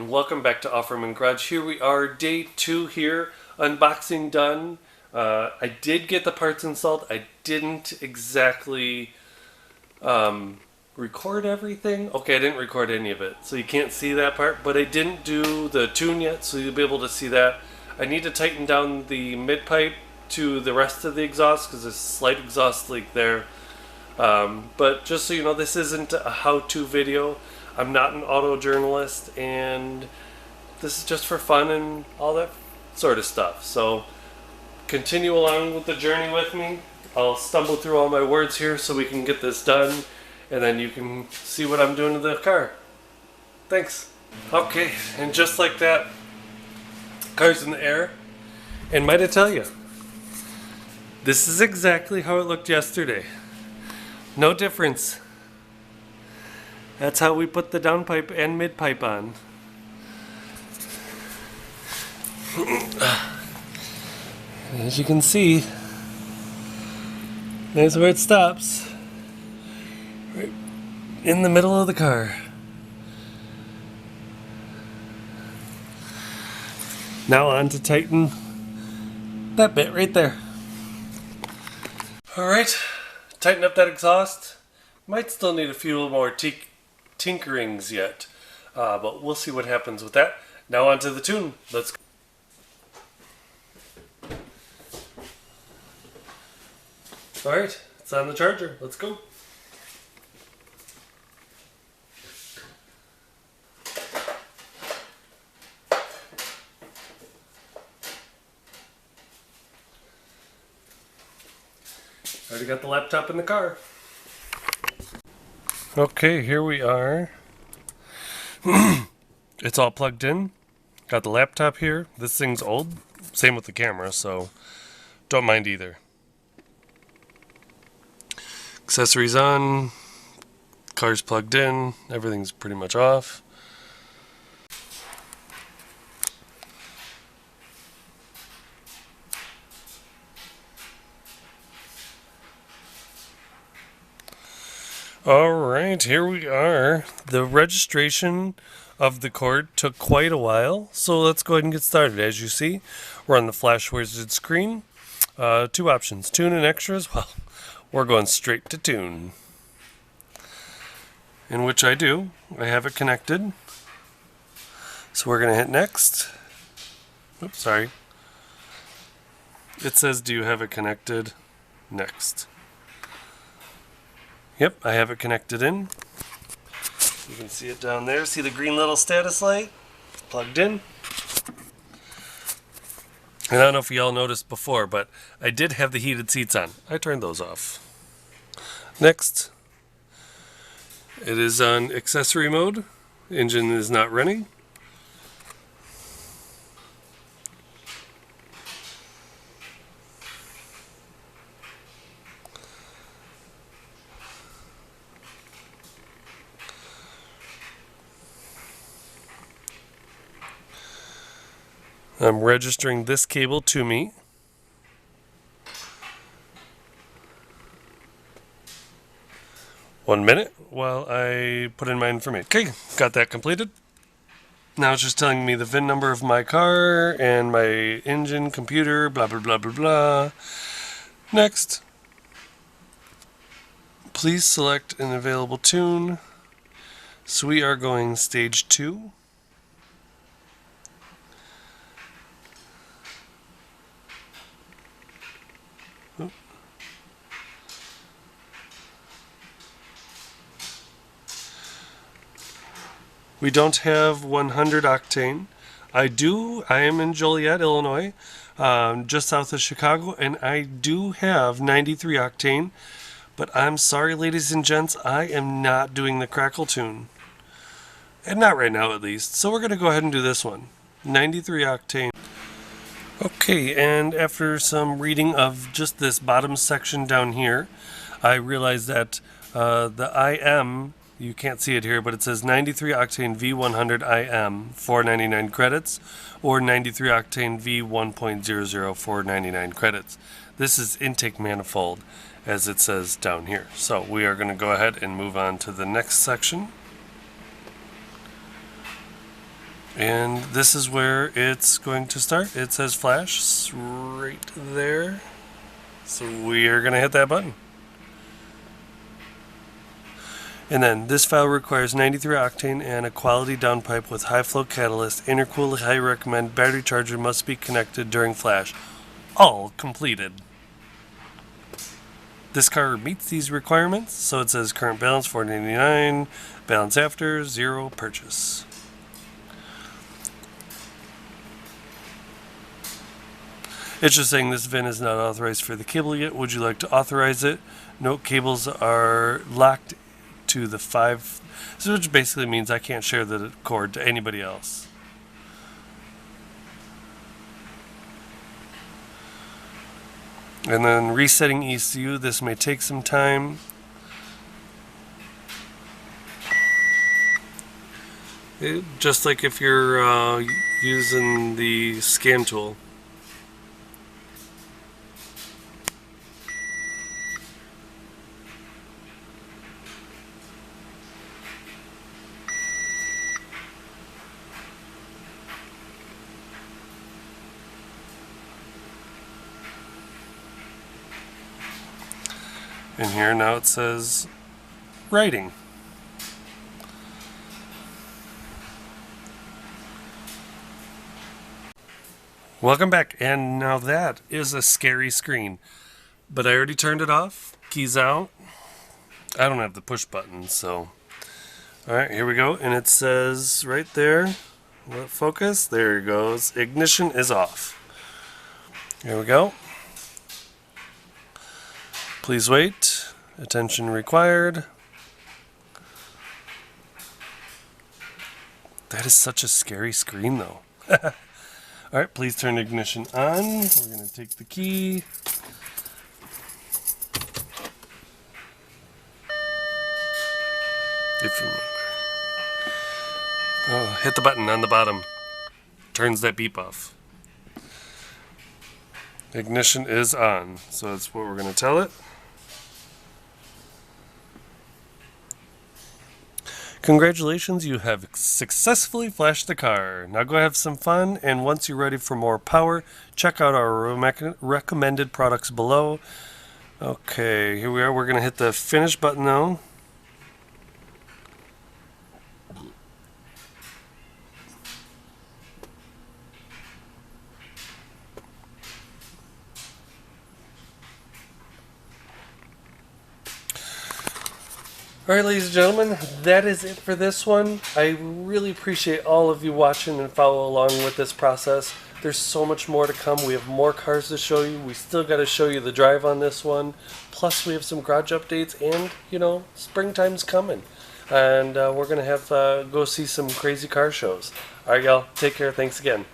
and welcome back to Offerman Garage. Here we are, day 2 here, unboxing done. I did get the parts installed. I didn't exactly record everything. Okay, I didn't record any of it, so you can't see that part, but I didn't do the tune yet, so you'll be able to see that. I need to tighten down the mid pipe to the rest of the exhaust because there's a slight exhaust leak there. But just so you know, this isn't a how-to video. I'm not an auto journalist, and this is just for fun and all that sort of stuff. So continue along with the journey with me. I'll stumble through all my words here so we can get this done, and then you can see what I'm doing to the car. Thanks. Okay, and just like that, car's in the air. And might I tell you, this is exactly how it looked yesterday. No difference. That's how we put the downpipe and mid pipe on. As you can see, there's where it stops. Right in the middle of the car. Now on to tighten that bit right there. Alright, tighten up that exhaust. Might still need a few more tinkerings yet, but we'll see what happens with that. Now on to the tune. Let's go. Alright, it's on the charger. Let's go. Already got the laptop in the car. Okay, here we are. It's all plugged in. Got the laptop here. This thing's old. Same with the camera, so don't mind either. Accessories on. Car's plugged in. Everything's pretty much off. Alright, here we are. The registration of the cord took quite a while, so let's go ahead and get started. As you see, we're on the Flash Wizard screen. 2 options, tune and extras. Well, we're going straight to tune. In which I do. I have it connected. So we're going to hit next. Oops, sorry. It says, do you have it connected? Next. Yep, I have it connected in. You can see it down there. See the green little status light? It's plugged in. And I don't know if y'all noticed before, but I did have the heated seats on. I turned those off. Next. It is on accessory mode. Engine is not running. I'm registering this cable to me. One minute while I put in my information. Okay, got that completed. Now it's just telling me the VIN number of my car and my engine, computer, blah, blah, blah, blah, blah. Next. Please select an available tune. So we are going stage 2. We don't have 100 octane. I am in Joliet, Illinois, just south of Chicago, and I do have 93 octane, but I'm sorry, ladies and gents, I am not doing the crackle tune. And not right now, at least. So we're going to go ahead and do this one. 93 octane. Okay, and after some reading of just this bottom section down here, I realized that the IM, you can't see it here, but it says 93 octane V100 IM, 499 credits, or 93 octane V1.00, 499 credits. This is intake manifold, as it says down here. So we are going to go ahead and move on to the next section. And this is where it's going to start. It says flash right there. So we are going to hit that button. And then this file requires 93 octane and a quality downpipe with high flow catalyst. Intercooled high recommend battery charger must be connected during flash. All completed. This car meets these requirements, so it says current balance $499, balance after 0, purchase. It's just saying this VIN is not authorized for the cable yet. Would you like to authorize it? Note cables are locked to the 5, so which basically means I can't share the cord to anybody else. And then resetting ECU, this may take some time. Just like if you're using the scan tool. And here now it says writing. Welcome back, and now that is a scary screen. But I already turned it off. Keys out. I don't have the push button, so. Alright, here we go. And it says right there, let focus. There it goes. Ignition is off. Here we go. Please wait. Attention required. That is such a scary screen, though. Alright, please turn ignition on. We're going to take the key. If you remember. Oh, hit the button on the bottom. Turns that beep off. Ignition is on. So that's what we're going to tell it. Congratulations, you have successfully flashed the car. Now go have some fun, and once you're ready for more power, check out our recommended products below. Okay, here we are. We're going to hit the finish button now. Alright, ladies and gentlemen, that is it for this one. I really appreciate all of you watching and follow along with this process. There's so much more to come. We have more cars to show you. We still got to show you the drive on this one. Plus, we have some garage updates, and, you know, springtime's coming. And we're going to have go see some crazy car shows. Alright, y'all. Take care. Thanks again.